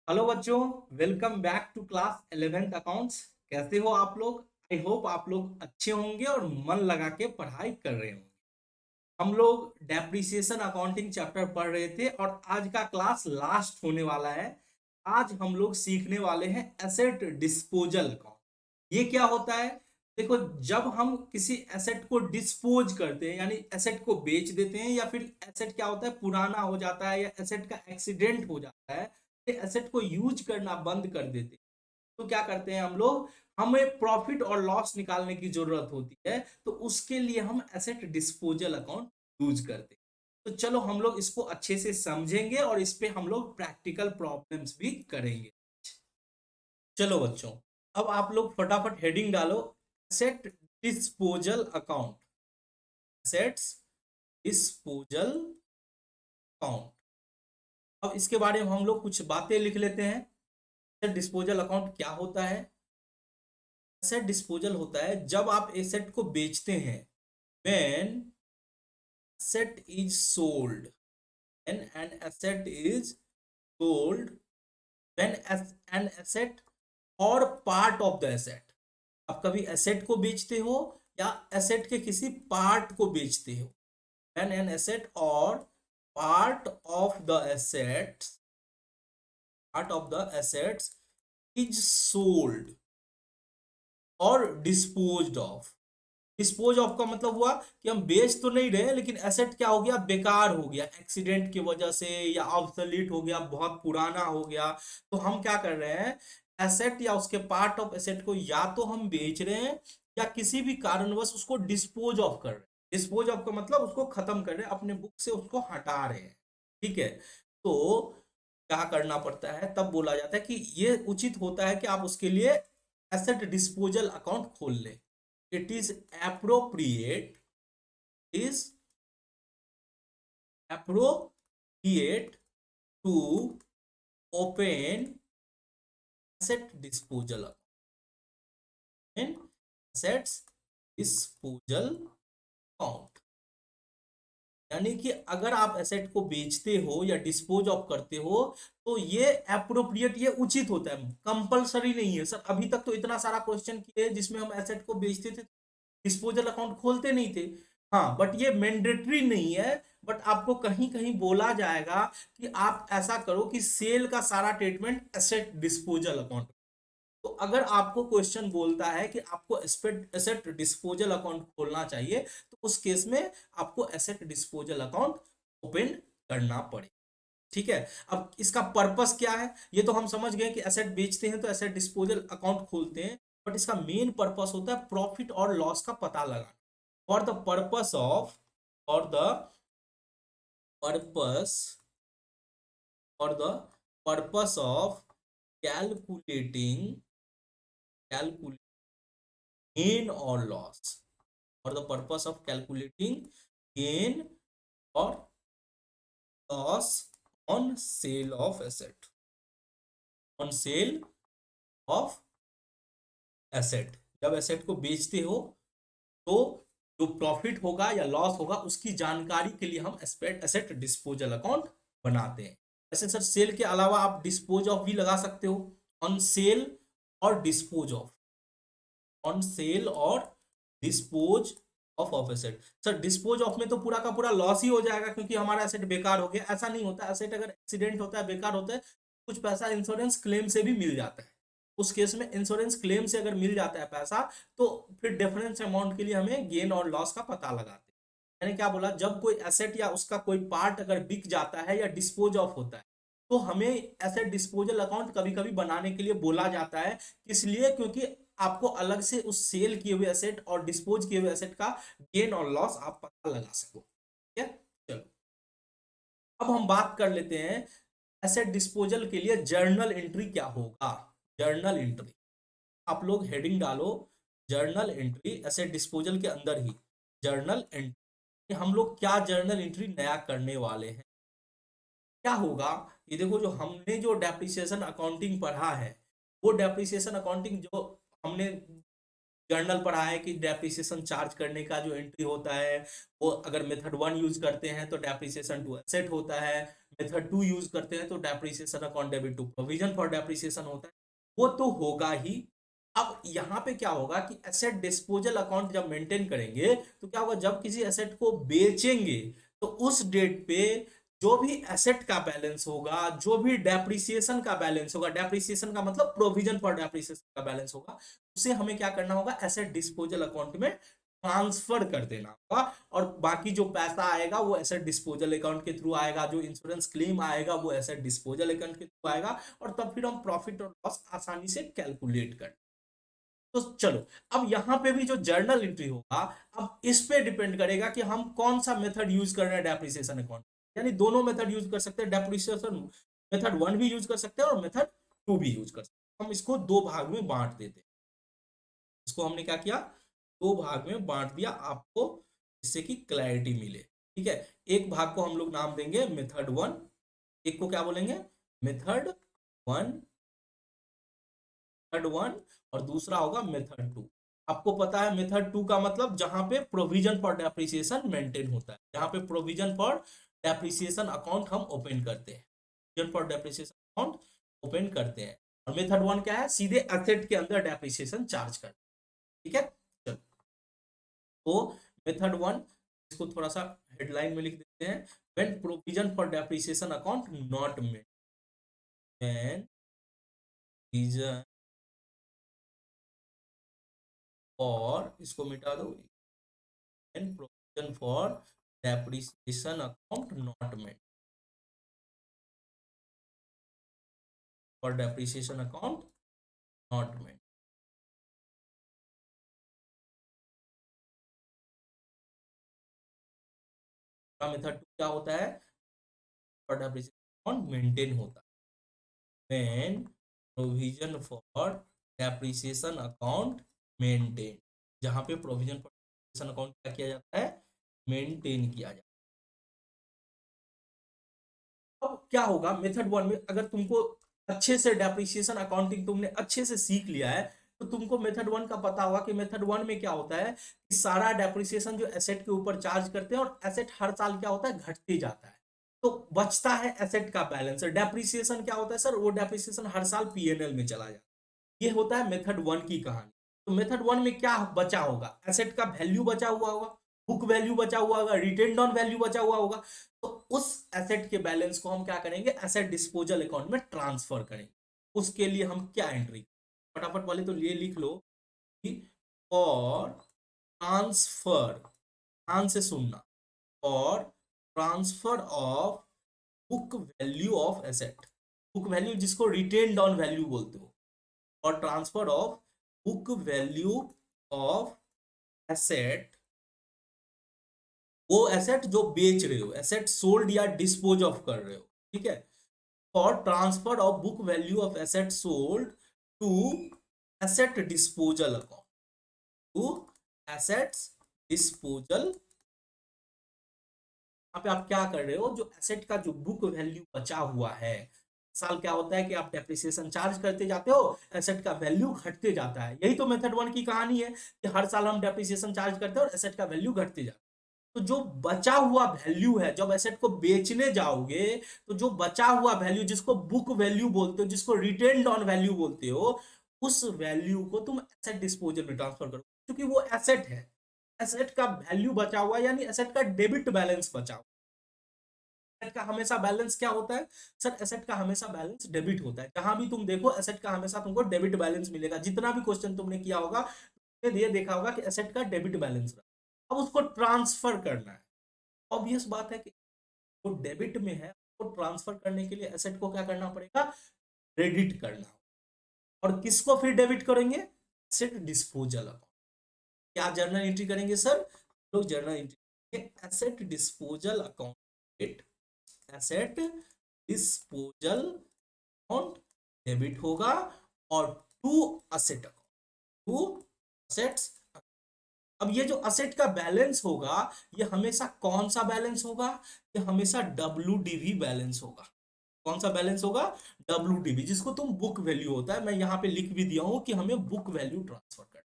Hello बच्चों, welcome back to class 11th accounts. कैसे हो आप लोग? आई होप आप लोग अच्छे होंगे और मन लगा के पढ़ाई कर रहे होंगे। हम लोग डेप्रिसिएशन अकाउंटिंग चैप्टर पढ़ रहे थे और आज का क्लास लास्ट होने वाला है। आज हम लोग सीखने वाले हैं एसेट डिस्पोजल अकाउंट। ये क्या होता है? देखो, जब हम किसी एसेट को डिस्पोज करते हैं यानी एसेट को बेच देते हैं या फिर एसेट क्या होता है, पुराना हो जाता है या एसेट का एक्सीडेंट हो जाता है, एसेट को यूज करना बंद कर देते हैं, तो क्या करते हैं हम लोग? हमें प्रॉफिट और लॉस निकालने की जरूरत होती है, तो उसके लिए हम एसेट डिस्पोजल अकाउंट यूज करते हैं। तो चलो हम लोग इसको अच्छे से समझेंगे और इस पे हम लोग प्रैक्टिकल प्रॉब्लम्स भी करेंगे। चलो बच्चों, अब आप लोग फटाफट हेडिंग डालो, asset disposal account. Assets disposal account. अब इसके बारे में हम लोग कुछ बातें लिख लेते हैं। एसेट डिस्पोजल अकाउंट क्या होता है? एसेट डिस्पोजल होता है जब आप एसेट को बेचते हैं। When asset is sold, when an asset is sold, when an asset or part of the asset, आप कभी एसेट को बेचते हो या एसेट के किसी पार्ट को बेचते हो। when an asset or part of the assets, part of the assets is sold और disposed of। डिस्पोज ऑफ का मतलब हुआ कि हम बेच तो नहीं रहे लेकिन एसेट क्या हो गया, बेकार हो गया एक्सीडेंट की वजह से या ऑब्सोलीट हो गया, बहुत पुराना हो गया। तो हम क्या कर रहे हैं, एसेट या उसके पार्ट ऑफ एसेट को या तो हम बेच रहे हैं या किसी भी कारणवश उसको डिस्पोज ऑफ कर रहे हैं। डिस्पोज ऑफ का मतलब उसको खत्म कर रहे हैं, अपने बुक से उसको हटा रहे हैं। ठीक है, तो क्या करना पड़ता है, तब बोला जाता है कि ये उचित होता है कि आप उसके लिए एसेट डिस्पोजल अकाउंट खोल लें। it is appropriate, is appropriate to open asset disposal account, assets disposal account। यानी कि अगर आप एसेट को बेचते हो या डिस्पोज ऑफ करते हो तो ये अप्रोप्रिएट, ये उचित होता है, कंपलसरी नहीं है। सर अभी तक तो इतना सारा क्वेश्चन किए जिसमें हम एसेट को बेचते थे, डिस्पोजल अकाउंट खोलते नहीं थे। हाँ, बट ये मैंडेटरी नहीं है। बट आपको कहीं कहीं बोला जाएगा कि आप ऐसा करो कि सेल का सारा ट्रीटमेंट एसेट डिस्पोजल अकाउंट। तो अगर आपको क्वेश्चन बोलता है कि आपको एसेट डिस्पोजल अकाउंट खोलना चाहिए, तो उस केस में आपको एसेट डिस्पोजल अकाउंट ओपन करना पड़े। ठीक है, अब इसका पर्पस क्या है ये तो हम समझ गए कि एसेट बेचते हैं तो एसेट डिस्पोजल अकाउंट खोलते हैं। बट इसका मेन पर्पस होता है प्रॉफिट और लॉस का पता लगाना। For the purpose of, for the purpose, for the purpose of calculating, calculate gain or loss, for the purpose of calculating gain or loss on sale of asset, on sale of asset। जब asset को बेचते हो तो जो profit होगा या loss होगा उसकी जानकारी के लिए हम एसेट डिस्पोजल अकाउंट बनाते हैं। ऐसे सर सेल के अलावा आप डिस्पोज ऑफ भी लगा सकते हो, ऑन सेल और डिस्पोज ऑफ, ऑन सेल और dispose of asset. Sir dispose of में तो पूरा का पूरा लॉस ही हो जाएगा क्योंकि हमारा एसेट बेकार हो गया। ऐसा नहीं होता, एसेट अगर एक्सीडेंट होता है, बेकार होता है, कुछ पैसा इंश्योरेंस क्लेम से भी मिल जाता है। उस केस में इंश्योरेंस क्लेम से अगर मिल जाता है पैसा, तो फिर डिफरेंस अमाउंट के लिए हमें गेन और लॉस का पता लगाते हैं। मैंने क्या बोला, जब कोई एसेट या उसका कोई पार्ट अगर बिक जाता है या डिस्पोज ऑफ होता है, तो हमें एसेट डिस्पोजल अकाउंट कभी कभी बनाने के लिए बोला जाता है। किस लिए? क्योंकि आपको अलग से उस सेल किए हुए एसेट और डिस्पोज किए हुए एसेट का गेन और लॉस आप पता लगा सको। ठीक है, चलो अब हम बात कर लेते हैं एसेट डिस्पोजल के लिए जर्नल एंट्री क्या होगा। जर्नल एंट्री, आप लोग हेडिंग डालो, जर्नल एंट्री एसेट डिस्पोजल के अंदर ही। जर्नल एंट्री, हम लोग क्या जर्नल एंट्री नया करने वाले हैं? क्या होगा, ये देखो, जो हमने जो डेप्रिसिएशन अकाउंटिंग पढ़ा है, वो डेप्रिसिएशन अकाउंटिंग जो हमने जर्नल पढ़ा है कि डेप्रिसिएशन चार्ज करने का जो एंट्री होता है वो अगर मेथड 1 यूज करते हैं तो डेप्रिसिएशन टू एसेट होता है, मेथड 2 यूज करते हैं तो depreciation account debit to provision for depreciation होता है, वो तो होगा ही। अब यहाँ पे क्या होगा कि एसेट डिस्पोजल अकाउंट जब मेंटेन करेंगे तो क्या होगा, जब किसी एसेट को बेचेंगे तो उस डेट पे जो भी एसेट का बैलेंस होगा, जो भी डेप्रिसिएशन का बैलेंस होगा, डेप्रिसिएशन का मतलब प्रोविजन फॉर डेप्रिसिएशन का बैलेंस होगा, उसे हमें क्या करना होगा, एसेट डिस्पोजल अकाउंट में ट्रांसफर कर देना होगा। और बाकी जो पैसा आएगा वो एसेट डिस्पोजल अकाउंट के थ्रू आएगा, जो इंश्योरेंस क्लेम आएगा वो एसेट डिस्पोजल अकाउंट के थ्रू आएगा, और तब फिर हम प्रॉफिट और लॉस आसानी से कैलकुलेट कर। तो चलो, अब यहां पे भी जो जर्नल एंट्री होगा, अब इस पे डिपेंड करेगा कि हम कौन सा मेथड यूज कर रहे हैं डेप्रिसिएशन अकाउंट। यानी दोनों मेथड यूज कर सकते हैं, डेप्रिसिएशन मेथड 1 भी यूज कर सकते हैं और मेथड 2 भी यूज कर सकते हैं। हम इसको दो भाग में बांट देते हैं। इसको हमने क्या किया, दो भाग में बांट दिया आपको, जिससे कि क्लैरिटी मिले। ठीक है, एक भाग को हम लोग नाम देंगे मेथड 1, एक को क्या बोलेंगे, मेथड 1, मेथड 1, और दूसरा होगा मेथड 2। आपको पता है मेथड 2 का मतलब जहां पे प्रोविजन फॉर डेप्रिसिएशन मेंटेन होता है, जहां पे प्रोविजन फॉर डेप्रिसिएशन अकाउंट हम ओपन करते हैं, provision for depreciation account open करते हैं। और मेथड 1 क्या है, सीधे एसेट के अंदर डेप्रिसिएशन चार्ज करते हैं। ठीक है, चलो, तो मेथड 1 इसको थोड़ा सा हेडलाइन में लिख देते हैं, when provision for depreciation account not met, when provision, और इसको मिटा दो, and provision for depreciation account not met, for depreciation account not met। का मेथड क्या होता है, for depreciation account मेंटेन होता है, when provision for depreciation account maintain, जहां पे प्रोविजन फॉर डेप्रिसिएशन अकाउंट क्या किया जाता है, मेंटेन किया जाता है। अब क्या होगा मेथड 1 में, अगर तुमको अच्छे से डेप्रिसिएशन अकाउंटिंग तुमने अच्छे से सीख लिया है तो तुमको मेथड 1 का पता होगा कि मेथड 1 में क्या होता है कि सारा डेप्रिसिएशन जो एसेट के ऊपर चार्ज करते हैं, और एसेट हर साल क्या होता है, घटते जाता है, तो बचता है एसेट का बैलेंस। डेप्रिसिएशन क्या होता है सर, वो डेप्रिसिएशन हर साल पीएनएल में चला जाता है। ये होता है मेथड 1 की कहानी। तो मेथड 1 में क्या बचा होगा, एसेट का वैल्यू बचा हुआ होगा, बुक वैल्यू बचा हुआ होगा, रिटेन ऑन वैल्यू बचा हुआ होगा। तो उस एसेट के बैलेंस को हम क्या करेंगे, एसेट डिस्पोजल अकाउंट में ट्रांसफर करेंगे। उसके लिए हम क्या एंट्री, फटाफट वाले तो ये लिख लो कि और ट्रांसफर, ध्यान से सुनना, और transfer of book value of asset, book value जिसको रिटेन ऑन वैल्यू बोलते हो, और transfer of book value of asset, वो एसेट जो बेच रहे हो, एसेट सोल्ड या डिस्पोज ऑफ कर रहे हो। ठीक है, और transfer of book value of asset sold to asset disposal account, to assets disposal. यहाँ पे आप क्या कर रहे हो, जो एसेट का जो बुक वैल्यू बचा हुआ है, साल क्या होता है कि आप डेप्रिसिएशन चार्ज करते जाते हो, एसेट का वैल्यू घटते जाता है। यही तो मेथड 1 की कहानी है कि हर साल हम डेप्रिसिएशन चार्ज करते हैं और एसेट का वैल्यू घटते जाता है। तो जो बचा हुआ वैल्यू है, जब एसेट को बेचने जाओगे तो जो बचा हुआ वैल्यू, जिसको बुक वैल्यू बोलते हो, जिसको रिटेन ऑन वैल्यू बोलते हो, उस वैल्यू को तुम एसेट डिस्पोजल में ट्रांसफर करो, क्योंकि वो एसेट है, एसेट का वैल्यू बचा हुआ, यानी एसेट का डेबिट बैलेंस बचा हुआ। एसेट का हमेशा बैलेंस क्या होता है सर, एसेट का हमेशा बैलेंस डेबिट होता है। जहां भी तुम देखो एसेट का हमेशा तुमको डेबिट बैलेंस मिलेगा, जितना भी क्वेश्चन तुमने किया होगा ये देखा होगा कि एसेट का डेबिट बैलेंस रहा, अब उसको ट्रांसफर करना है। ऑब्वियस बात है कि वो डेबिट में है, वो ट्रांसफर करने के लिए एसेट को क्या करना पड़ेगा, क्रेडिट करना। और किसको फिर डेबिट करेंगे, एसेट डिस्पोजल अकाउंट। क्या जर्नल एंट्री करेंगे सर, लोग journal entry, asset disposal account, asset disposal account debit होगा, और to asset account, to assets. अब ये जो असेट का बैलेंस होगा, ये हमेशा कौन सा बैलेंस होगा, ये हमेशा WDV बैलेंस होगा। कौन सा बैलेंस होगा, WDV, जिसको तुम बुक वैल्यू होता है, मैं यहां पे लिख भी दिया हूं कि हमें बुक वैल्यू ट्रांसफर करना।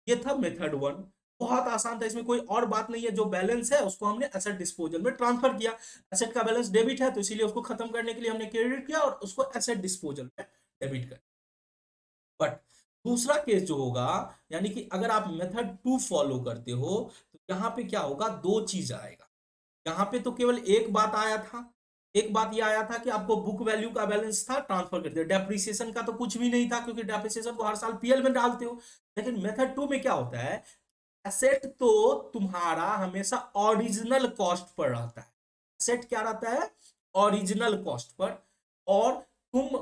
ये था मेथड वन, बहुत आसान था, इसमें कोई और बात नहीं है। जो बैलेंस है उसको हमने एसेट डिस्पोजल में ट्रांसफर किया। एसेट का बैलेंस डेबिट है तो इसीलिए उसको खत्म करने के लिए हमने क्रेडिट किया और उसको एसेट डिस्पोजल में डेबिट कर। बट दूसरा केस जो होगा, यानी कि अगर आप मेथड टू फॉलो करते हो तो यहाँ पे क्या होगा, दो चीज आएगा। यहाँ पे तो केवल एक बात आया था, एक बात ये आया था कि आपको बुक वैल्यू का बैलेंस था ट्रांसफर कर दिया, डेप्रिसिएशन का तो कुछ भी नहीं था क्योंकि डेप्रिसिएशन को हर साल पीएल में डालते हो। लेकिन मेथड टू में क्या होता है, एसेट तो तुम्हारा हमेशा ओरिजिनल कॉस्ट पर रहता है। एसेट क्या रहता है, ओरिजिनल कॉस्ट पर। और तुम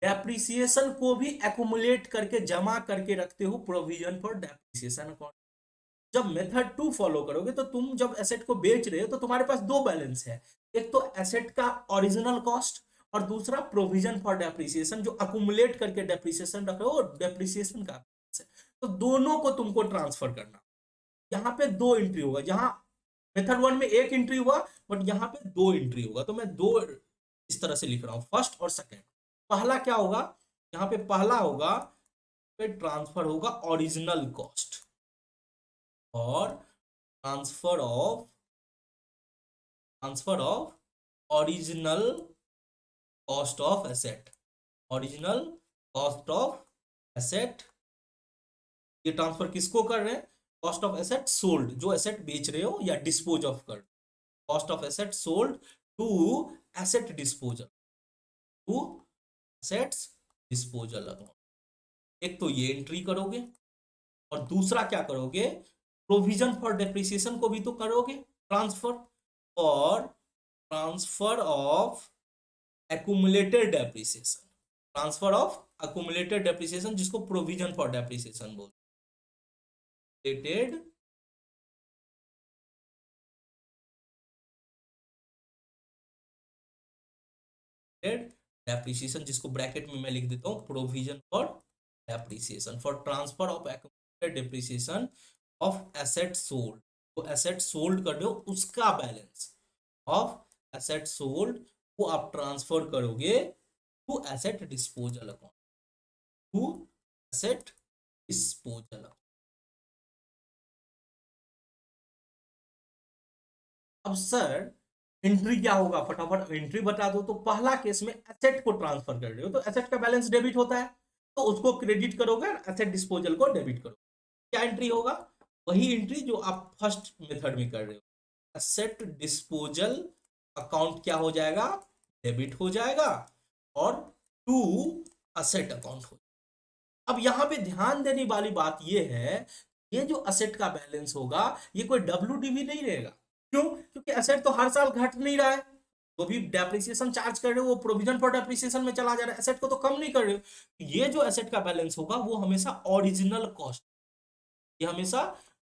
डेप्रिसिएशन को भी एक्युमुलेट करके जमा करके रखते हो प्रोविजन फॉर डेप्रिसिएशन अकाउंट। जब मेथड टू फॉलो करोगे तो तुम जब एसेट को बेच रहे हो तो तुम्हारे पास दो बैलेंस है, एक तो एसेट का ओरिजिनल कॉस्ट और दूसरा प्रोविजन फॉर डेप्रिसिएशन जो अकुमुलेट करके डेप्रिसिएशन रख रहे हो, डेप्रिसिएशन का balance है। तो दोनों को तुमको ट्रांसफर करना। यहाँ पे दो एंट्री होगा, जहां मेथड वन में एक एंट्री हुआ बट यहाँ पे दो एंट्री होगा, तो मैं दो इस तरह से लिख रहा हूं, फर्स्ट और सेकेंड। पहला क्या होगा, यहाँ पे पहला होगा पे ट्रांसफर होगा ओरिजिनल कॉस्ट और transfer of original cost of asset, original cost of asset. ये ट्रांसफर किसको कर रहे हैं, कॉस्ट ऑफ एसेट सोल्ड, जो एसेट बेच रहे हो या डिस्पोज ऑफ कर, cost of asset sold to asset disposal, to assets disposal account. एक तो ये एंट्री करोगे और दूसरा क्या करोगे, प्रोविजन फॉर डेप्रिसिएशन को भी तो करोगे ट्रांसफर, और transfer of accumulated depreciation, transfer of accumulated depreciation जिसको प्रोविजन फॉर डेप्रिसिएशन बोलते, डेप्रिसिएशन जिसको ब्रैकेट में मैं लिख देता हूं provision for depreciation, for transfer of accumulated depreciation of asset sold. तो एसेट सोल्ड कर दो उसका बैलेंस ऑफ एसेट सोल्ड को आप ट्रांसफर करोगे to asset disposal account, to asset disposal account. अब सर एंट्री क्या होगा, फटाफट एंट्री बता दो। तो पहला केस में एसेट को ट्रांसफर कर रहे हो तो एसेट का बैलेंस डेबिट होता है, तो उसको क्रेडिट करोगे, एसेट डिस्पोजल को डेबिट करोगे। क्या एंट्री होगा, वही एंट्री जो आप फर्स्ट मेथड में कर रहे हो, एसेट डिस्पोजल अकाउंट क्या हो जाएगा, डेबिट हो जाएगा और टू असेट अकाउंट हो। अब यहां पे ध्यान देने वाली बात यह है, ये जो असेट का बैलेंस होगा ये कोई डब्ल्यूडीवी नहीं रहेगा। क्यों, क्योंकि एसेट तो हर साल घट नहीं रहा है, वो भी डेप्रिसिएशन चार्ज कर रहे हो, वो प्रोविजन फॉर डेप्रिसिएशन में चला जा रहा है, एसेट को तो कम नहीं कर रहे हो। ये जो एसेट का बैलेंस होगा वो हमेशा ओरिजिनल कॉस्ट, ये हमेशा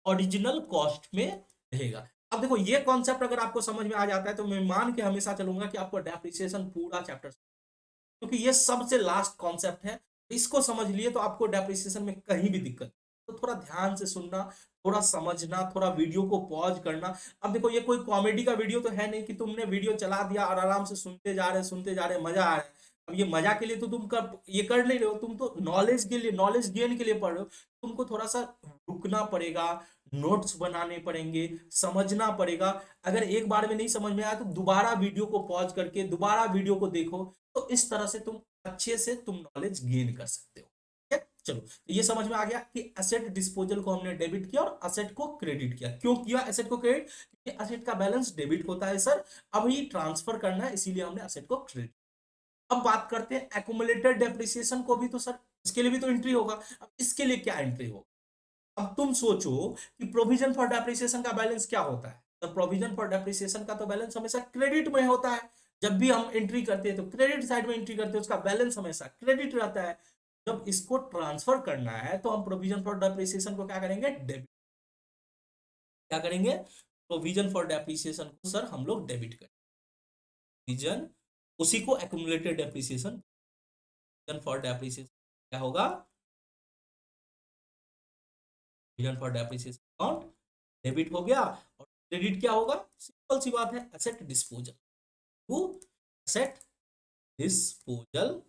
ओरिजिनल कॉस्ट में रहेगा। अब देखो ये कॉन्सेप्ट अगर आपको समझ में आ जाता है तो मैं मान के हमेशा चलूंगा कि आपको डेप्रिसिएशन पूरा चैप्टर, क्योंकि ये सबसे लास्ट कॉन्सेप्ट है, इसको समझ लिए तो आपको डेप्रिसिएशन में कहीं भी दिक्कत। तो थोड़ा ध्यान से सुनना, थोड़ा समझना, थोड़ा वीडियो को पॉज करना। अब देखो ये कोई कॉमेडी का वीडियो तो है नहीं कि तुमने वीडियो चला दिया और आराम से सुनते जा रहे मजा आ रहा है। अब ये मजा के लिए तो तुम कर ये कर नहीं रहे हो, तुम तो नॉलेज के लिए, नॉलेज गेन के लिए पढ़ रहे हो। तुमको थोड़ा सा रुकना पड़ेगा, नोट्स बनाने पड़ेंगे, समझना पड़ेगा। अगर एक बार में नहीं समझ में आया तो दोबारा वीडियो को पॉज करके दोबारा वीडियो को देखो, तो इस तरह से तुम अच्छे से तुम नॉलेज गेन कर सकते हो। ठीक है, चलो तो ये समझ में आ गया कि एसेट डिस्पोजल को हमने डेबिट किया और एसेट को क्रेडिट किया। क्यों किया एसेट को क्रेडिट, क्योंकि एसेट का बैलेंस डेबिट होता है सर, अभी ट्रांसफर करना है इसीलिए हमने एसेट को क्रेडिट। अब बात करते हैं एक्यूमुलेटेड डेप्रिसिएशन को भी, तो सर इसके लिए भी तो एंट्री होगा। अब इसके लिए क्या एंट्री होगा, अब तुम सोचो कि प्रोविजन फॉर डेप्रिसिएशन का बैलेंस क्या होता है, तो प्रोविजन फॉर डेप्रिसिएशन का तो बैलेंस हमेशा क्रेडिट में होता है। जब भी हम एंट्री करते हैं तो क्रेडिट साइड में एंट्री करते हैं, उसका बैलेंस हमेशा क्रेडिट रहता है। जब इसको ट्रांसफर करना है तो हम प्रोविजन फॉर डेप्रिसिएशन को क्या करेंगे, डेबिट। क्या करेंगे, प्रोविजन फॉर डेप्रिसिएशन को सर हम लोग डेबिट करेंगे, प्रोविजन उसी को एक्यूमुलेटेड डेप्रिसिएशन, फॉर डेप्रिसिएशन क्या होगा, provision for depreciation account debit हो गया। और क्रेडिट क्या होगा, सिंपल सी बात है, asset disposal, to asset disposal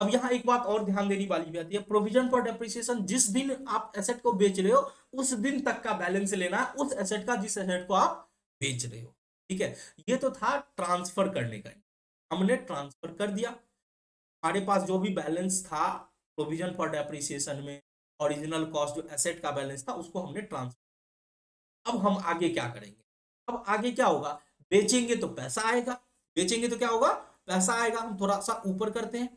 अब यहाँ एक बात और ध्यान देने वाली भी आती है, प्रोविजन फॉर डेप्रिसिएशन, जिस दिन आप एसेट को बेच रहे हो उस दिन तक का बैलेंस लेना है उस एसेट का जिस एसेट को आप बेच रहे हो। ठीक है, ये तो था ट्रांसफर करने का, हमने ट्रांसफर कर दिया, हमारे पास जो भी बैलेंस था प्रोविजन फॉर डेप्रिसिएशन में, ओरिजिनल कॉस्ट जो एसेट का बैलेंस था उसको हमने ट्रांसफर। अब हम आगे क्या करेंगे, अब आगे क्या होगा, बेचेंगे तो पैसा आएगा, बेचेंगे तो क्या होगा, पैसा आएगा। हम थोड़ा सा ऊपर करते हैं,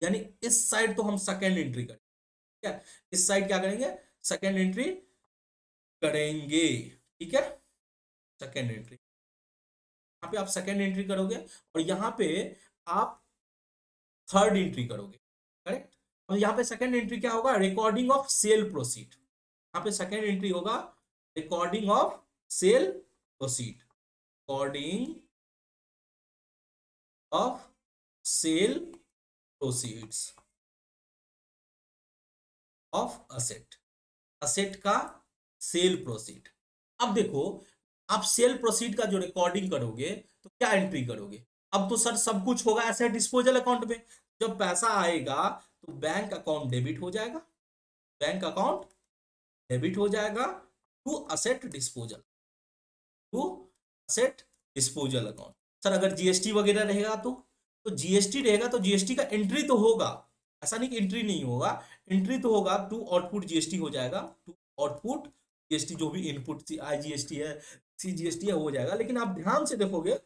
यानी इस साइड तो हम सेकेंड एंट्री करेंगे, क्या इस साइड क्या करेंगे, सेकेंड एंट्री करेंगे। ठीक है, सेकेंड एंट्री, यहाँ पे आप सेकेंड एंट्री करोगे और यहाँ पे आप थर्ड एंट्री करोगे, करेक्ट। और यहाँ पे सेकेंड एंट्री क्या होगा, रिकॉर्डिंग ऑफ सेल प्रोसीड, यहाँ पे सेकेंड एंट्री होगा recording of sale proceed, recording of sale proceeds of asset, asset का सेल प्रोसीड। अब देखो, आप सेल प्रोसीड का जो रिकॉर्डिंग करोगे तो क्या एंट्री करोगे, अब तो सर सब कुछ होगा एसेट डिस्पोजल अकाउंट में, जब पैसा आएगा तो बैंक अकाउंट डेबिट हो जाएगा, बैंक अकाउंट डेबिट हो जाएगा to asset disposal, to asset disposal account. Sir अगर जीएसटी वगैरह रहेगा तो जीएसटी रहेगा तो जीएसटी का एंट्री तो होगा, ऐसा नहीं कि एंट्री नहीं होगा, एंट्री तो होगा, टू आउटपुट जीएसटी हो जाएगा, टू आउटपुट जीएसटी, जो भी इनपुट आईजीएसटी है सीजीएसटी है हो जाएगा। लेकिन आप ध्यान से देखोगे,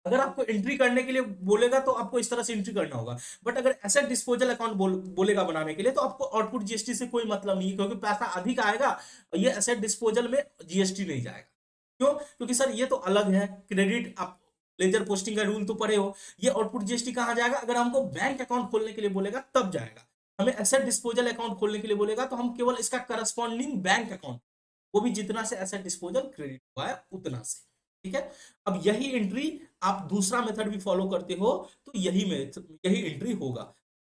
अगर आपको एंट्री करने के लिए बोलेगा तो आपको इस तरह से एंट्री करना होगा, बट अगर एसेट डिस्पोजल अकाउंट बोलेगा बनाने के लिए तो आपको आउटपुट जीएसटी से कोई मतलब नहीं है, क्योंकि पैसा अधिक आएगा और ये एसेट डिस्पोजल में जीएसटी नहीं जाएगा। क्यों, क्योंकि सर ये तो अलग है, क्रेडिट, आप लेजर पोस्टिंग का रूल तो पढ़े हो, ये आउटपुट जीएसटी कहाँ जाएगा, अगर हमको बैंक अकाउंट खोलने के लिए बोलेगा तब जाएगा, हमें एसेट डिस्पोजल अकाउंट खोलने के लिए बोलेगा तो हम केवल इसका करस्पॉन्डिंग बैंक अकाउंट, वो भी जितना से एसेट डिस्पोजल क्रेडिट हुआ है उतना से। ठीक है, अब यही एंट्री आप दूसरा मेथड भी फॉलो करते हो तो यही एंट्री होगा।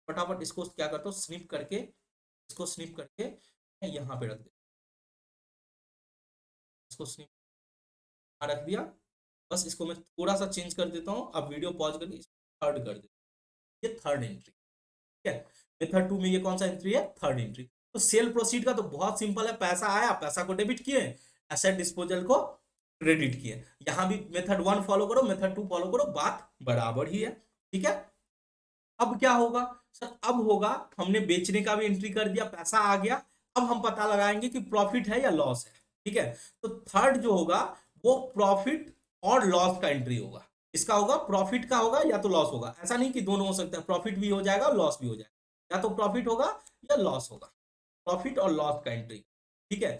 फटाफट इसको क्या करता हूँ, स्निप करके, इसको स्निप करके मैं यहाँ पे रख दे, इसको स्निप रख दिया, बस इसको मैं थोड़ा सा चेंज कर देता हूँ, अब वीडियो पॉज करके थर्ड कर देता हूँ, ये थर्ड एंट्री। ठीक है, मेथड टू में ये कौन सा एंट्री है, थर्ड एंट्री। तो सेल प्रोसीड का तो बहुत सिंपल है, पैसा आया, पैसा को डेबिट किए, एसेट डिस्पोजल को क्रेडिट किए। यहां भी मेथड वन फॉलो करो, मेथड टू फॉलो करो, बात बराबर ही है। ठीक है, अब क्या होगा सर, अब होगा, हमने बेचने का भी एंट्री कर दिया, पैसा आ गया, अब हम पता लगाएंगे कि प्रॉफिट है या लॉस है। ठीक है, तो थर्ड जो होगा वो प्रॉफिट और लॉस का एंट्री होगा, इसका होगा प्रॉफिट का होगा या तो लॉस होगा, ऐसा नहीं कि दोनों हो सकता है, प्रॉफिट भी हो जाएगा और लॉस भी हो जाएगा, या तो प्रॉफिट होगा या लॉस होगा, प्रॉफिट और लॉस का एंट्री। ठीक है,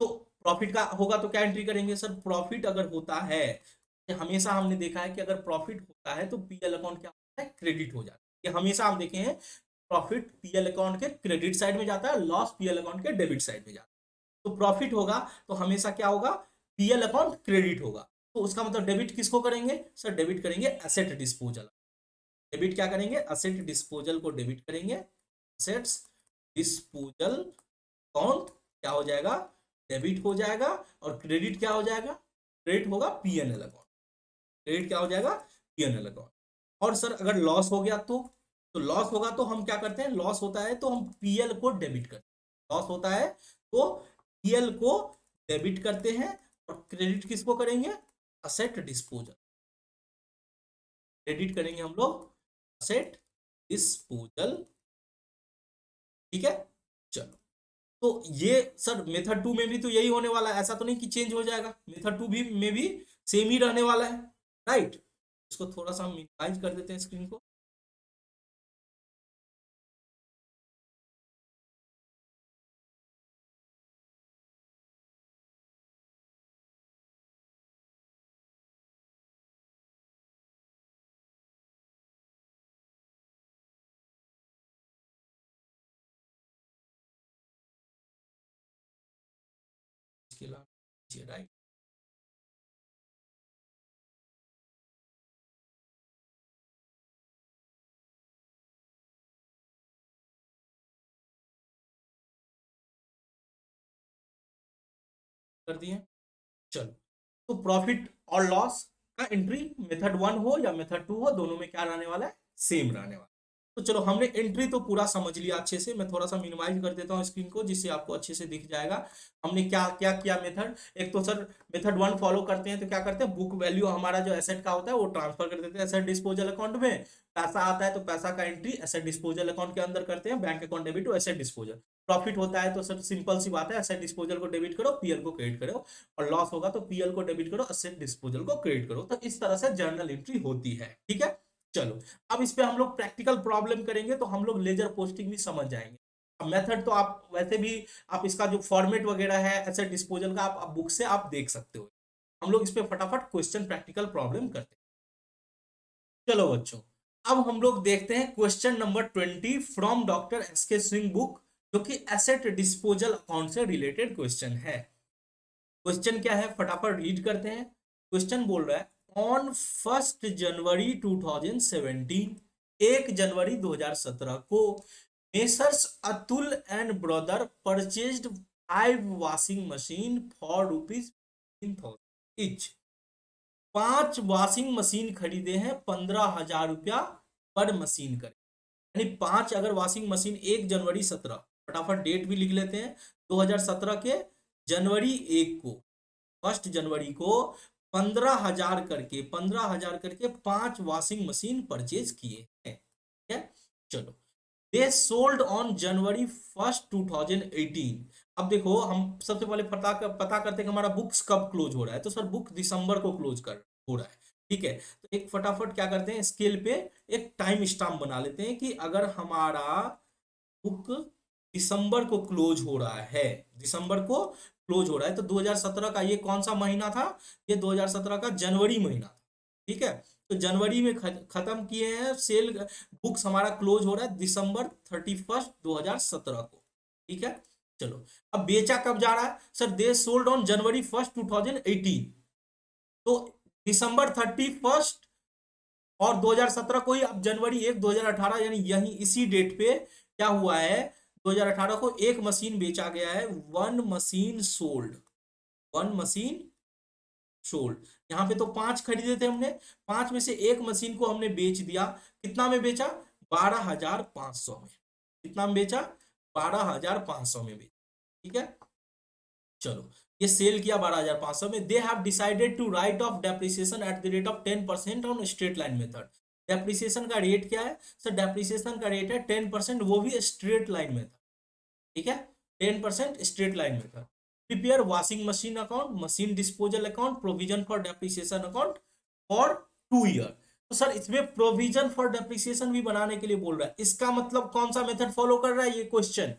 तो प्रॉफिट का होगा तो क्या एंट्री करेंगे सर, प्रॉफिट अगर होता है, हमेशा हमने देखा है कि अगर प्रॉफिट होता है तो पीएल अकाउंट क्या होता है, क्रेडिट हो जाता है, ये हमेशा हम देखे हैं, प्रॉफिट पीएल अकाउंट के क्रेडिट साइड में जाता है, लॉस पीएल अकाउंट के डेबिट साइड में जाता है। तो प्रॉफिट होगा तो हमेशा क्या होगा, पीएल अकाउंट क्रेडिट होगा, तो उसका मतलब डेबिट किसको करेंगे सर, डेबिट करेंगे एसेट डिस्पोजल, डेबिट क्या करेंगे, एसेट डिस्पोजल को डेबिट करेंगे, एसेट्स डिस्पोजल अकाउंट क्या हो जाएगा, डेबिट हो जाएगा, और क्रेडिट क्या हो जाएगा, क्रेडिट होगा पीएनएल अकाउंट, क्रेडिट क्या हो जाएगा, पीएनएल अकाउंट। और सर अगर लॉस हो गया तो लॉस होगा तो हम क्या करते हैं, लॉस होता है तो हम पीएल को डेबिट करते हैं, लॉस होता है तो पीएल को डेबिट करते हैं, और क्रेडिट किसको करेंगे, असेट डिस्पोजल, क्रेडिट करेंगे हम लोग असेट डिस्पोजल। ठीक है, चलो, तो ये सर मेथड टू में भी तो यही होने वाला है, ऐसा तो नहीं कि चेंज हो जाएगा, मेथड टू भी में भी सेम ही रहने वाला है, राइट। इसको थोड़ा सा मिनिमाइज कर देते हैं स्क्रीन को, इसके अलावा राइट, कर दिए, चलो। तो प्रॉफिट और लॉस का एंट्री मेथड वन हो या मेथड टू हो, दोनों में क्या रहने वाला है, सेम रहने वाला है। तो चलो हमने एंट्री तो पूरा समझ लिया अच्छे से। मैं थोड़ा सा मिनिमाइज कर देता हूँ स्क्रीन को जिससे आपको अच्छे से दिख जाएगा। हमने क्या क्या किया मेथड। एक तो सर मेथड 1 फॉलो करते हैं तो क्या करते हैं, बुक वैल्यू हमारा जो एसेट का होता है वो ट्रांसफर कर देते हैं एसेट डिस्पोजल अकाउंट में। पैसा आता है तो पैसा का एंट्री एसेट डिस्पोजल अकाउंट के अंदर करते हैं, bank account debit to asset disposal. Profit होता है तो सर सिंपल सी बात है, एसेट डिस्पोजल को डेबिट करो, पीएल को क्रेडिट करो। और लॉस होगा तो पीएल को डेबिट करो, एसेट डिस्पोजल को क्रेडिट करो। तो इस तरह से जर्नल एंट्री होती है, ठीक है। चलो अब इस पे हम लोग प्रैक्टिकल प्रॉब्लम करेंगे तो हम लोग लेजर पोस्टिंग भी समझ जाएंगे। अब मेथड तो आप वैसे भी, आप इसका जो फॉर्मेट वगैरह है एसेट डिस्पोजल का आप बुक से आप देख सकते हो। हम लोग इस पे फटाफट क्वेश्चन प्रैक्टिकल प्रॉब्लम करते हैं। चलो बच्चों, अब हम लोग देखते हैं question number 20 from doctor S के सिंह बुक, जो कि एसेट डिस्पोजल अकाउंट से रिलेटेड क्वेश्चन है। क्वेश्चन क्या है फटाफट रीड करते हैं। क्वेश्चन बोल रहा है ऑन 1 जनवरी 2017, 1 जनवरी 2017 को messrs Atul and brother purchased 5 washing machine for ₹15,000 etch. 5 washing machine खरीदे हैं 15,000 रुपया पर मशीन कर। यानी 5 अगर वॉशिंग मशीन 1 जनवरी 17, फटाफट डेट भी लिख लेते हैं, 2017 के जनवरी 1 को, 1 जनवरी को 15,000 करके 5 वॉशिंग मशीन परचेज किए हैं, ठीक है। चलो दे सोल्ड ऑन January 1, 2018। अब देखो हम सबसे पहले पता करते हैं कि हमारा बुक्स कब क्लोज हो रहा है। तो सर बुक दिसंबर को क्लोज कर हो रहा है, ठीक है। तो एक फटाफट क्या करते हैं, स्केल पे एक टाइम स्टैम्प बना लेते हैं कि अगर हमारा बुक दिसंबर को क्लोज हो रहा है, दिसंबर को क्लोज हो रहा है, तो 2017 का ये कौन सा महीना था, ये 2017 का जनवरी महीना था, ठीक है। तो जनवरी में खत्म किए हैं सेल, बुक्स हमारा क्लोज हो रहा है December 31, 2017 को, ठीक है। चलो अब बेचा कब जा रहा है, sir they sold on January 1, 2018। तो December 31 और 2017 को ही अब January 1, 2018, यानी यही इसी डेट पे क्या हुआ है, 2018 को एक मशीन बेचा गया है, 1 मशीन सोल्ड, 1 मशीन सोल्ड। यहाँ पे तो 5 खरीदे थे हमने, 5 में से एक मशीन को हमने बेच दिया। कितना में बेचा, 12,500 में। कितना में बेचा, 12,500 में बेचा, ठीक है। चलो ये सेल किया 12,500 में। They have decided to write off depreciation at the rate of 10% on straight line method. Depreciation का रेट क्या है, सर डेप्रिसिएशन का रेट है 10%, वो भी स्ट्रेट लाइन मेथड, ठीक है। 10% straight line method. Prepare washing machine account, machine disposal account, provision for depreciation account for 2 year. तो सर इसमें प्रोविजन फॉर डेप्रिसिएशन भी बनाने के लिए बोल रहा है। इसका मतलब कौन सा मेथड फॉलो कर रहा है, ये क्वेश्चन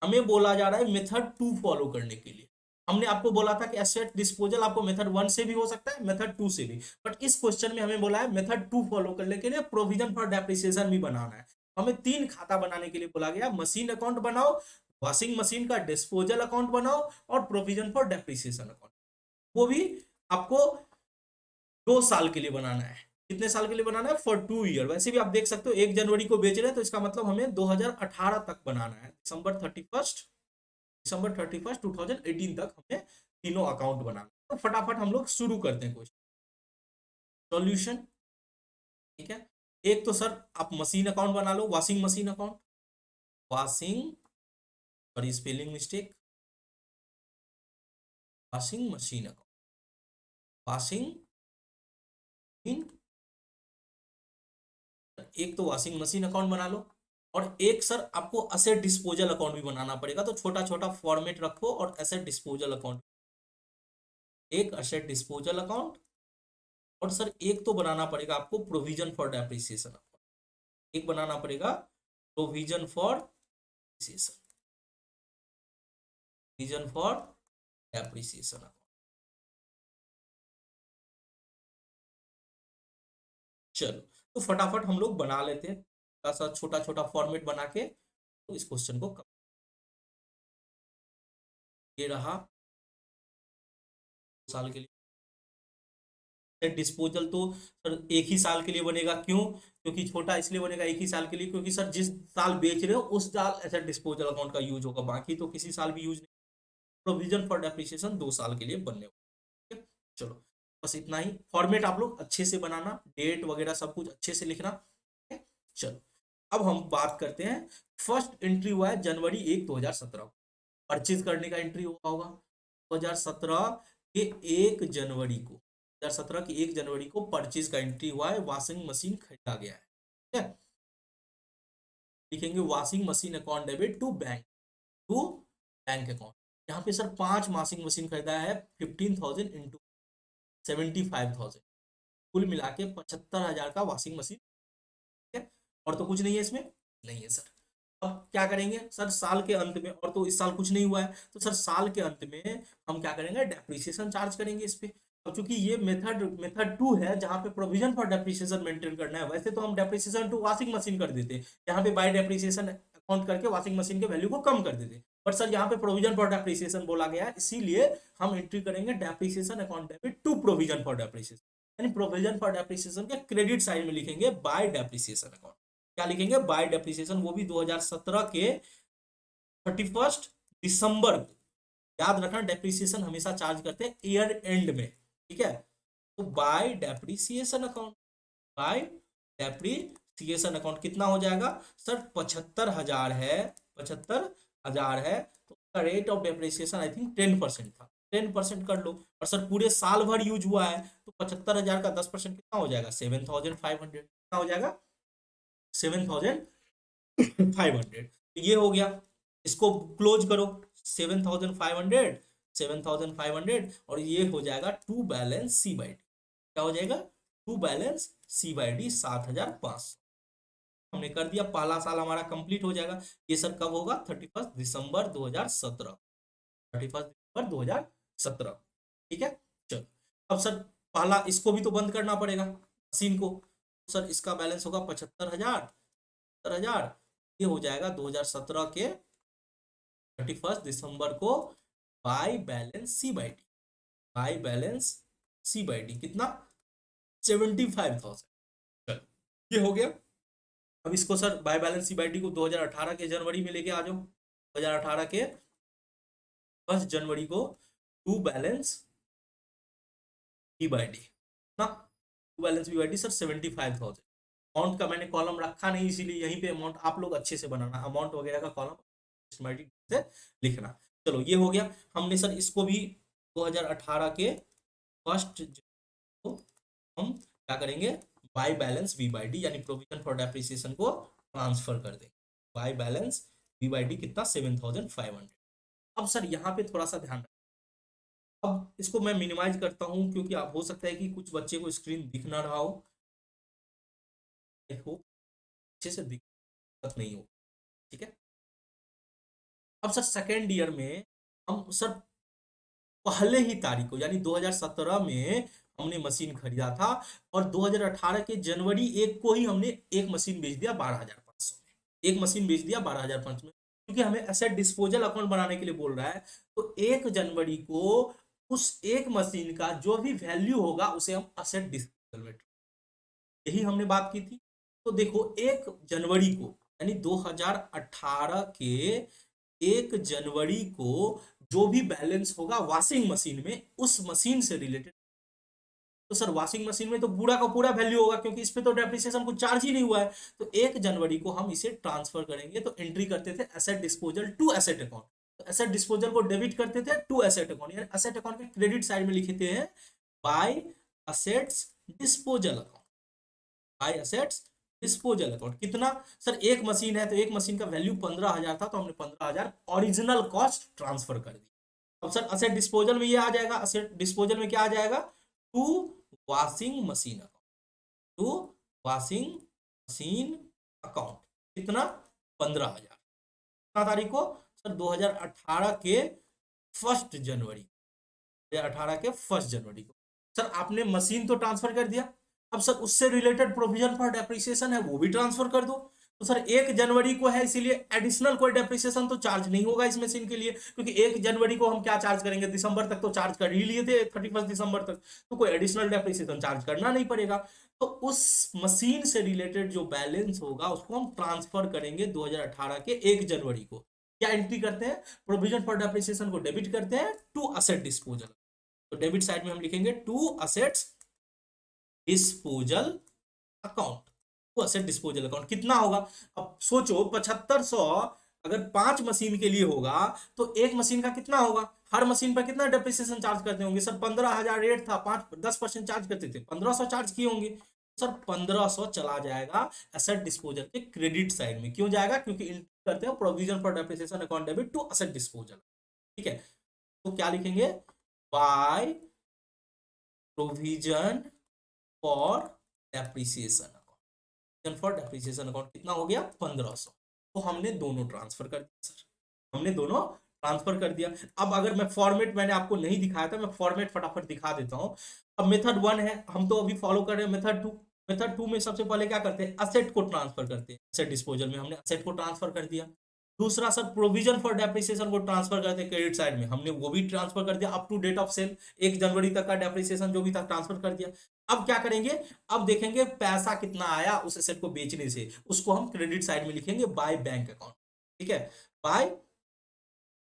हमें बोला जा रहा है मेथड 2 फॉलो करने के लिए। हमने आपको बोला था कि एसेट डिस्पोजल आपको मेथड 1 से भी हो सकता है, मेथड 2 से भी, बट इस क्वेश्चन में हमें बोला है मेथड 2 फॉलो करने के लिए प्रोविजन फॉर डेप्रिसिएशन भी बनाना है। हमें 3 खाता बनाने के लिए बोला गया, मशीन अकाउंट बनाओ, वॉशिंग मशीन का डिस्पोजल अकाउंट बनाओ, और प्रोविजन फॉर डेप्रिसिएशन अकाउंट, वो भी आपको 2 साल के लिए बनाना है। कितने साल के लिए बनाना है, फॉर 2 ईयर। वैसे भी आप देख सकते हो 1 जनवरी को बेच रहे हैं तो इसका मतलब हमें 2018 तक बनाना है, December 31, 2018 तक हमें तीनों अकाउंट बनाना। तो फटाफट हम लोग शुरू करते हैं क्वेश्चन सॉल्यूशन, ठीक है। एक तो सर आप मशीन अकाउंट बना लो, washing machine account, washing, sorry spelling mistake, washing machine account, washing in, एक तो वॉशिंग मशीन अकाउंट बना लो, और एक सर आपको एसेट डिस्पोजल अकाउंट भी बनाना पड़ेगा। तो छोटा छोटा फॉर्मेट रखो और एसेट डिस्पोजल अकाउंट, एक एसेट डिस्पोजल अकाउंट, और सर एक तो बनाना पड़ेगा आपको प्रोविजन फॉर डेप्रिसिएशन अकाउंट, एक बनाना पड़ेगा provision for depreciation, provision for depreciation account. चलो तो फटाफट हम लोग बना लेते हैं, थोड़ा सा छोटा छोटा फॉर्मेट बना के तो इस क्वेश्चन को ये रहा 2 साल के लिए। डिस्पोजल तो सर एक ही साल के लिए बनेगा, क्यों, क्योंकि छोटा इसलिए बनेगा एक ही साल के लिए क्योंकि सर जिस साल बेच रहे हो उस साल एसेट डिस्पोजल अकाउंट का यूज होगा, बाकी तो किसी साल भी यूज नहीं। प्रोविजन फॉर डेप्रिसिएशन 2 साल के लिए बनने वाला, ठीक है। चलो बस इतना ही, फॉर्मेट आप लोग अच्छे से बनाना, डेट वगैरह सब कुछ अच्छे से लिखना, ठीक है। चलो अब हम बात करते हैं, फर्स्ट एंट्री हुआ है जनवरी 1 2017, परचेज करने का एंट्री हुआ होगा 2017 के 1 जनवरी को परचेज का एंट्री हुआ है, वॉशिंग मशीन खरीदा गया है, ठीक है। लिखेंगे washing machine account debit to bank account. यहाँ पे सर 5 वॉशिंग मशीन खरीदा है, 15,000 इंटू 75,000, कुल मिला के 75,000 का वॉशिंग मशीन, ठीक है। और तो कुछ नहीं है इसमें, नहीं है सर। अब क्या करेंगे सर, साल के अंत में, और तो इस साल कुछ नहीं हुआ है, तो सर साल के अंत में हम क्या करेंगे, डेप्रिसिएशन चार्ज करेंगे इस पे। अब चूंकि ये मेथड 2 है जहां पे प्रोविजन फॉर डेप्रिसिएशन मेंटेन करना है, वैसे तो हम डेप्रिसिएशन टू वॉशिंग मशीन कर देते, यहाँ पे बाय डेप्रिसिएशन अकाउंट करके वॉशिंग मशीन के वैल्यू को कम कर देते, बट सर यहाँ पे प्रोविजन फॉर डेप्रिसिएशन बोला गया है, इसीलिए हम एंट्री करेंगे depreciation account debit to provision for depreciation, यानी प्रोविजन फॉर डेप्रिसिएशन के क्रेडिट साइड में लिखेंगे बाय डेप्रिसिएशन अकाउंट। क्या लिखेंगे, बाय डेप्रिसिएशन, वो भी 2017 के 31 दिसंबर को। याद रखना डेप्रिसिएशन हमेशा चार्ज करते हैं ईयर एंड में, ठीक है। तो bye depreciation account, bye depreciation account कितना हो जाएगा सर, 75,000 है, 75,000 है, तो उसका rate of depreciation I think 10% था, 10% कर लो। और सर पूरे साल भर यूज हुआ है, तो 75,000 का 10% कितना हो जाएगा, 7,500, कितना हो जाएगा, 7,500। ये हो गया, इसको क्लोज करो, 7,500, 7,500, और ये हो जाएगा to balance c by d, क्या हो जाएगा, to balance c by d 7,500। हमने कर दिया, पहला साल हमारा कंप्लीट हो जाएगा। ये सर कब होगा, 31 दिसंबर 2017, 31 दिसंबर 2017, ठीक है। चलो, अब सर पहला इसको भी तो बंद करना पड़ेगा मशीन को, सर इसका बैलेंस होगा 75,000, ये हो जाएगा 2017 के 31 दिसंबर को by balance c by d, by balance c by d कितना, 75,000। चलो ये हो गया। अब इसको sir by balance c by d को 2018 के जनवरी में लेके आ जाओ, 2018 के 1 जनवरी को to balance B by D ना, to balance B by D sir 75,000। Amount का मैंने कॉलम रखा नहीं, इसीलिए यहीं पे अमाउंट आप लोग अच्छे से बनाना, अमाउंट वगैरह का कॉलम सिस्टमैटिक से लिखना। चलो ये हो गया, हमने सर इसको भी 2018 के 1 को हम क्या करेंगे, by balance B by d, यानी प्रोविजन फॉर डेप्रिसिएशन को ट्रांसफर कर देंगे, by balance B by d कितना, 7,500। अब सर यहाँ पे थोड़ा सा ध्यान, अब इसको मैं मिनिमाइज करता हूं, क्योंकि आप हो सकता है कि कुछ बच्चे को स्क्रीन दिख ना रहा हो, आई होप अच्छे से दिक्कत नहीं हो, ठीक है। अब सर सेकेंड ईयर में हम सर पहले ही तारीख को, यानी 2017 में हमने मशीन खरीदा था, और 2018 के जनवरी 1 को ही हमने एक मशीन बेच दिया 12,500 में, एक मशीन बेच दिया 12,500 में, क्योंकि हमें एसेट डिस्पोजल अकाउंट बनाने के लिए बोल रहा है, तो 1 जनवरी को उस एक मशीन का जो भी वैल्यू होगा उसे हम एसेट डिस्पोजल में, यही हमने बात की थी। तो देखो 1 जनवरी को, यानी 2018 के 1 जनवरी को जो भी बैलेंस होगा वॉशिंग मशीन में, उस मशीन से रिलेटेड, तो सर वॉशिंग मशीन में तो पूरा का पूरा वैल्यू होगा, क्योंकि इस पे तो डेप्रिसिएशन कुछ चार्ज ही नहीं हुआ है। तो 1 जनवरी को हम इसे ट्रांसफर करेंगे, तो एंट्री करते थे asset disposal to asset account, तो एसेट डिस्पोजल को डेबिट करते थे टू एसेट अकाउंट, यानी एसेट अकाउंट के क्रेडिट साइड में लिखते हैं by assets disposal account, by assets disposal account. कितना सर, एक मशीन है तो एक मशीन का वैल्यू 15,000 था, तो हमने 15,000 ओरिजिनल कॉस्ट ट्रांसफर कर दी। अब सर असेट डिस्पोजल में ये आ जाएगा, असेट डिस्पोजल में क्या आ जाएगा, to washing machine account, to washing machine account, कितना, 15,000, कितना तारीख को सर, 2018 के 1 जनवरी, 2018 के 1 जनवरी को। सर आपने मशीन तो ट्रांसफर कर दिया, अब सर उससे रिलेटेड प्रोविजन फॉर डेप्रिसिएशन है वो भी ट्रांसफर कर दो। तो सर 1 जनवरी को है, इसीलिए एडिशनल कोई डेप्रिसिएशन तो चार्ज नहीं होगा इस मशीन के लिए, क्योंकि 1 जनवरी को हम क्या चार्ज करेंगे, दिसंबर तक तो चार्ज कर ही लिए थे, 31 दिसंबर तक, तो कोई एडिशनल डेप्रिसिएशन चार्ज करना नहीं पड़ेगा। तो उस मशीन से रिलेटेड जो बैलेंस होगा उसको हम ट्रांसफर करेंगे 2018 के 1 जनवरी को। क्या एंट्री करते हैं, प्रोविजन फॉर डेप्रिसिएशन को डेबिट करते हैं टू असेट डिस्पोजल, तो डेबिट साइड में हम लिखेंगे to assets disposal account, to asset disposal account. कितना होगा? अब सोचो 7500 अगर 5 मशीन के लिए होगा तो एक मशीन का कितना होगा? हर मशीन पर कितना डेप्रिसिएशन चार्ज करते होंगे सर? 15,000 रेट था, 5-10% चार्ज करते थे, 1500 चार्ज किए होंगे सर। 1500 चला जाएगा एसेट डिस्पोजल के क्रेडिट साइड में। क्यों जाएगा? क्योंकि एंट्री करते हैं provision for depreciation account debit to asset disposal. ठीक है, तो क्या लिखेंगे? By provision for depreciation account. For depreciation account कितना हो गया? 1500। तो हमने दोनों ट्रांसफर कर दिया सर, हमने दोनों ट्रांसफर कर दिया। अब अगर मैं फॉर्मेट, मैंने आपको नहीं दिखाया था, मैं फॉर्मेट फटाफट दिखा देता हूं। अब मेथड 1 है, हम तो अभी फॉलो कर रहे हैं मेथड 2। मेथड 2 में सबसे पहले क्या करते हैं? असेट को ट्रांसफर करते हैं। असेट डिस्पोजल में हमने असेट को ट्रांसफर कर दिया। दूसरा सर प्रोविजन फॉर डेप्रिसिएशन को ट्रांसफर करते हैं क्रेडिट साइड में, हमने वो भी ट्रांसफर कर दिया up to date of sale, 1 जनवरी तक का डेप्रिसिएशन जो भी था ट्रांसफर कर दिया। अब क्या करेंगे? अब देखेंगे पैसा कितना आया उस एसेट को बेचने से, उसको हम क्रेडिट साइड में लिखेंगे बाय बैंक अकाउंट। ठीक है, बाय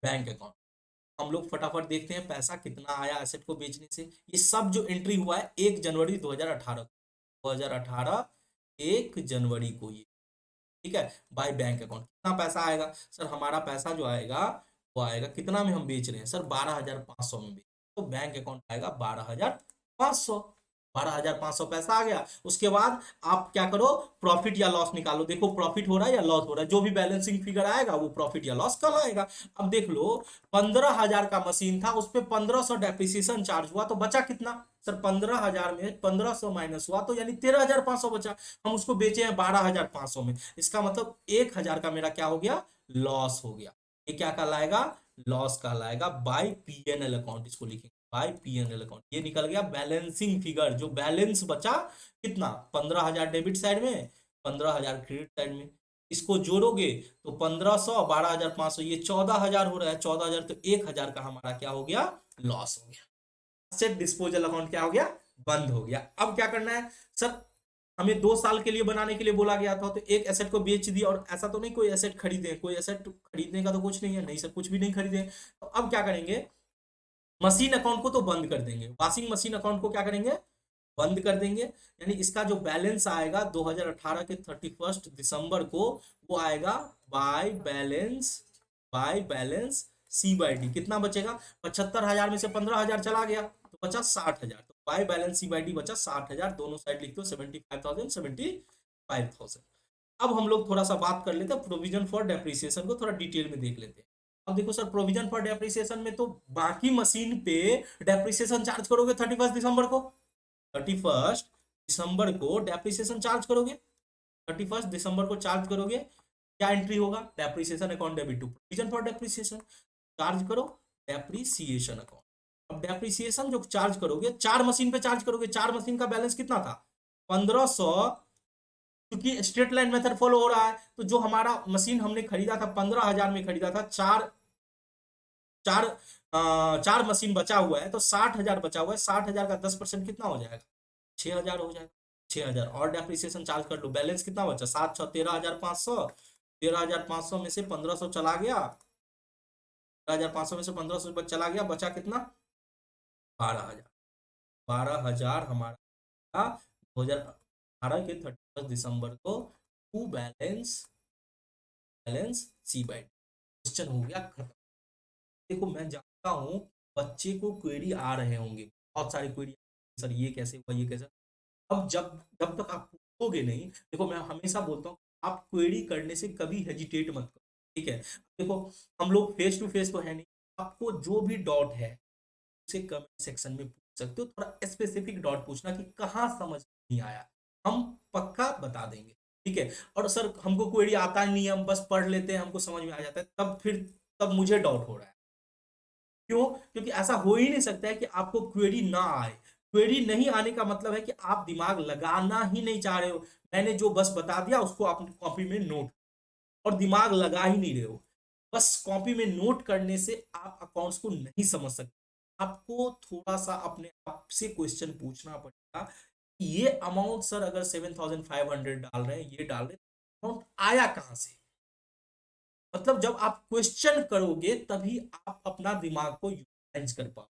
बैंक अकाउंट। हम लोग फटाफट देखते हैं पैसा कितना आया एसेट को बेचने से। ये सब जो एंट्री हुआ है 1 जनवरी 2018, 2018 1 जनवरी को ये। ठीक है, बाय बैंक अकाउंट। कितना पैसा आएगा सर? हमारा पैसा जो आएगा वो आएगा कितना में हम बेच रहे हैं सर? 12,500 में बेच, तो बैंक अकाउंट आएगा 12,500। 12,500 पैसा आ गया। उसके बाद आप क्या करो? प्रॉफिट या लॉस निकालो। देखो प्रॉफिट हो रहा है या लॉस हो रहा है, जो भी बैलेंसिंग फिगर आएगा वो प्रॉफिट या लॉस कल आएगा। अब देख लो 15,000 का मशीन था, उस पर 1500 डेप्रिसिएशन चार्ज हुआ, तो बचा कितना सर? 15,000 में 1500 माइनस हुआ तो यानी 13,500 बचा। हम उसको बेचे हैं 12,500 में, इसका मतलब 1,000 का मेरा क्या हो गया? लॉस हो गया। ये क्या कहलाएगा? लॉस कहलाएगा बाय पीएनएल अकाउंट। इसको लिखेंगे बाय पीएनएल अकाउंट। ये निकल गया बैलेंसिंग फिगर, जो बैलेंस बचा कितना? 15,000 डेबिट साइड में, 15,000 क्रेडिट साइड में। इसको जोड़ोगे तो 1500 12,500, ये 14,000 हो रहा है। 14,000 तो 1,000 का हमारा क्या हो गया? लॉस हो गया। एसेट डिस्पोजल अकाउंट क्या हो गया? बंद हो गया। अब क्या करना है सर? हमें 2 साल के लिए बनाने के लिए बोला गया था, तो एक एसेट को बेच दिया, और ऐसा तो नहीं कोई एसेट खरीदे, कोई एसेट खरीदने का तो कुछ नहीं है, नहीं सर कुछ भी नहीं खरीदे। तो अब क्या करेंगे? मशीन अकाउंट को तो बंद कर देंगे, वॉशिंग मशीन अकाउंट को क्या करेंगे? बंद कर देंगे। यानी इसका जो बैलेंस आएगा 2018 के 31 दिसंबर को, वो आएगा by balance, by balance c by d. कितना बचेगा? 75,000 में से 15,000 चला गया तो बचा 60,000। तो by balance c by d बचा 60,000। दोनों साइड लिख दो 75,000, 75,000। अब हम लोग थोड़ा सा बात कर लेते हैं प्रोविजन फॉर डेप्रिसिएशन को, थोड़ा डिटेल में देख लेते हैं। अब देखो सर प्रोविजन फॉर डेप्रिसिएशन में तो बाकी मशीन पे डेप्रिसिएशन चार्ज करोगे 31 दिसंबर को, 31 दिसंबर को डेप्रिसिएशन चार्ज करोगे, 31 दिसंबर को चार्ज करोगे। क्या एंट्री होगा? Depreciation account debit to provision for depreciation. Charge करो डेप्रिसिएशन अकाउंट। अब डेप्रिसिएशन जो चार्ज करोगे 4 मशीन पे चार्ज करोगे। 4 मशीन का बैलेंस कितना था? 1500। क्योंकि स्ट्रेट लाइन मेथड फॉलो हो रहा है, तो जो हमारा मशीन हमने खरीदा था 15,000 में खरीदा था, चार चार चार मशीन बचा हुआ है, तो 60,000 बचा हुआ है। 60,000 का 10% कितना हो जाएगा? 6,000 हो जाएगा। 6,000 और डेप्रिसिएशन चार्ज कर लो। बैलेंस कितना बचा? 7 6 13,500। 13,500 में से 1500 चला गया, 13,500 में से 1500 चला गया, बचा कितना? 12,000। 12,000 हमारा 2018 के 31 दिसंबर को to balance, balance c by. Question हो गया खत्म। देखो मैं जानता हूं बच्चे को क्वेरी आ रहे होंगे, बहुत सारी क्वेरी, सर ये कैसे हुआ, ये कैसे। अब जब जब तक आप पूछोगे नहीं, देखो मैं हमेशा बोलता हूँ आप क्वेरी करने से कभी हेजिटेट मत करो। ठीक है, देखो हम लोग फेस टू फेस तो है नहीं, आपको जो भी डाउट है उसे कमेंट सेक्शन में पूछ सकते हो। थोड़ा स्पेसिफिक डाउट पूछना कि कहाँ समझ नहीं आया, हम पक्का बता देंगे। ठीक है, और सर हमको क्वेरी आता ही नहीं है, हम बस पढ़ लेते हैं, हमको समझ में आ जाता है, तब फिर तब मुझे डाउट हो रहा है। क्यों? क्योंकि ऐसा हो ही नहीं सकता है कि आपको क्वेरी ना आए। क्वेरी नहीं आने का मतलब है कि आप दिमाग लगाना ही नहीं चाह रहे हो। मैंने जो बस बता दिया उसको आप कॉपी में नोट, और दिमाग लगा ही नहीं रहे हो। बस कॉपी में नोट करने से आप अकाउंट्स को नहीं समझ सकते। आपको थोड़ा सा अपने आप से क्वेश्चन पूछना पड़ेगा, ये अमाउंट सर अगर 7,500 डाल रहे हैं, ये डाल रहे हैं, अमाउंट आया कहां से? मतलब जब आप क्वेश्चन करोगे तभी आप अपना दिमाग को यूटिलाइज कर पाओ।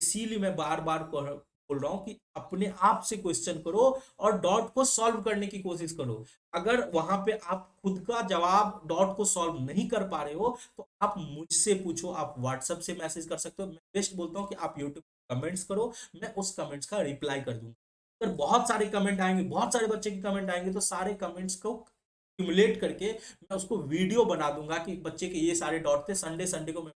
इसीलिए मैं बार बार बोल बोल रहा हूँ कि अपने आप से क्वेश्चन करो और डॉट को सॉल्व करने की कोशिश करो। अगर वहां पे आप खुद का जवाब डॉट को सॉल्व नहीं कर पा रहे हो तो आप मुझसे पूछो, आप व्हाट्सएप से मैसेज कर सकते हो। मैं बेस्ट बोलता हूँ कि आप यूट्यूब कमेंट्स करो, मैं उस कमेंट्स का रिप्लाई कर दूंगा। अगर बहुत सारे कमेंट आएंगे, बहुत सारे बच्चे के कमेंट आएंगे, तो सारे कमेंट्स को क्यूमुलेट करके मैं उसको वीडियो बना दूंगा कि बच्चे के ये सारे डॉट थे। संडे संडे को मैं,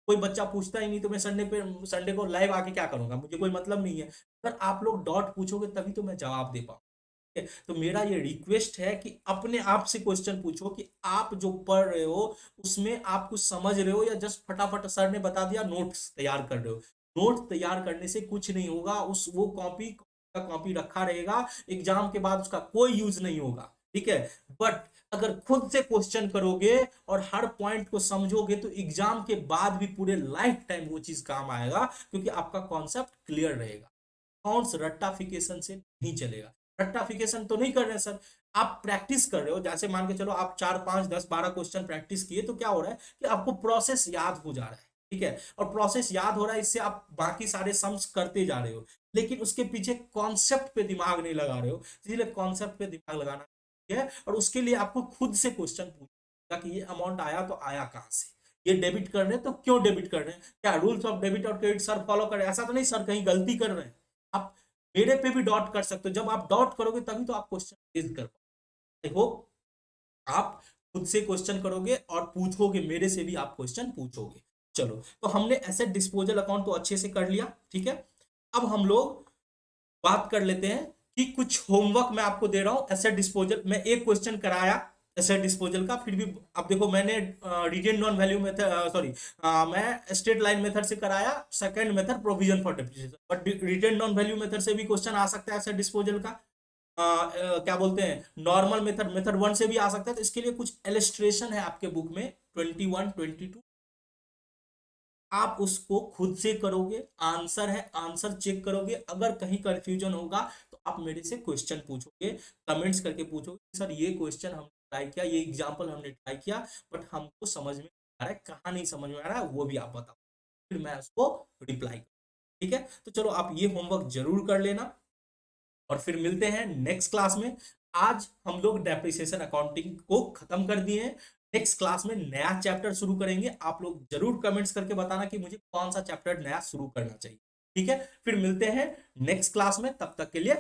कोई बच्चा पूछता ही नहीं तो मैं संडे को लाइव आके क्या करूंगा, मुझे कोई मतलब नहीं है। अगर आप लोग डॉट पूछोगे तभी तो मैं जवाब दे पाऊँ। तो मेरा ये रिक्वेस्ट है कि अपने आप से क्वेश्चन पूछो कि आप जो पढ़ रहे हो उसमें आप कुछ समझ रहे हो या जस्ट फटाफट सर ने बता दिया नोट्स तैयार कर रहे हो। नोट तैयार करने से कुछ नहीं होगा, उस वो कॉपी का कॉपी रखा रहेगा, एग्जाम के बाद उसका कोई यूज नहीं होगा, ठीक है। बट अगर खुद से क्वेश्चन करोगे और हर पॉइंट को समझोगे तो एग्जाम के बाद भी पूरे लाइफ टाइम वो चीज काम आएगा, क्योंकि आपका कॉन्सेप्ट क्लियर रहेगा। अकाउंट्स रट्टाफिकेशन से नहीं चलेगा। रट्टाफिकेशन तो नहीं कर रहे हैं सर, आप प्रैक्टिस कर रहे हो। जैसे मान के चलो आप 4 5 10 12 क्वेश्चन प्रैक्टिस किए तो क्या हो रहा है कि आपको प्रोसेस याद हो जा रहा है, ठीक है। और प्रोसेस याद हो रहा है, इससे आप बाकी सारे सम्स करते जा रहे हो, लेकिन उसके पीछे कॉन्सेप्ट पे दिमाग नहीं लगा रहे हो। इसलिए कॉन्सेप्ट पे दिमाग लगाना है, और उसके लिए आपको खुद से क्वेश्चन पूछना कि ये अमाउंट आया तो आया कहां से, ये डेबिट कर रहे हैं तो क्यों डेबिट कर रहे हैं, क्या रूल्स ऑफ डेबिट और क्रेडिट सर फॉलो कर रहे हैं, ऐसा तो नहीं सर कहीं गलती कर रहे हैं। आप मेरे पे भी डॉट कर सकते हो, जब आप डॉट करोगे तभी तो आप क्वेश्चन रेज कर पाओगे। आई होप आप खुद से क्वेश्चन करोगे और पूछोगे, मेरे से भी आप क्वेश्चन पूछोगे। चलो, तो हमने एसेट डिस्पोजल अकाउंट तो अच्छे से कर लिया, ठीक है। अब हम लोग बात कर लेते हैं कि कुछ होमवर्क मैं आपको दे रहा हूं एसेट डिस्पोजल। मैं एक क्वेश्चन कराया एसेट डिस्पोजल का, फिर भी अब देखो मैंने written non value method, sorry, मैं स्ट्रेट लाइन मेथड से कराया, second method provision for depreciation, but written non value method से भी क्वेश्चन आ सकता है एसेट डिस्पोजल का। क्या बोलते हैं, नॉर्मल मेथड, मेथड 1 से भी आ सकता है। तो इसके लिए कुछ इलस्ट्रेशन है आपके बुक में 21 22, आप उसको खुद से करोगे, आंसर है आंसर चेक करोगे। अगर कहीं कंफ्यूजन होगा तो आप मेरे से क्वेश्चन पूछोगे, कमेंट्स करके पूछोगे सर ये क्वेश्चन हमने ट्राई किया, ये एग्जांपल हमने ट्राई किया, बट हमको समझ में आ रहा है, कहाँ नहीं समझ में आ रहा है वो भी आप बताओ, फिर मैं उसको रिप्लाई करूँ, ठीक है। तो चलो आप ये होमवर्क जरूर कर लेना और फिर मिलते हैं नेक्स्ट क्लास में। आज हम लोग डेप्रिसिएशन अकाउंटिंग को खत्म कर दिए हैं, नेक्स्ट क्लास में नया चैप्टर शुरू करेंगे। आप लोग जरूर कमेंट्स करके बताना कि मुझे कौन सा चैप्टर नया शुरू करना चाहिए, ठीक है। फिर मिलते हैं नेक्स्ट क्लास में, तब तक के लिए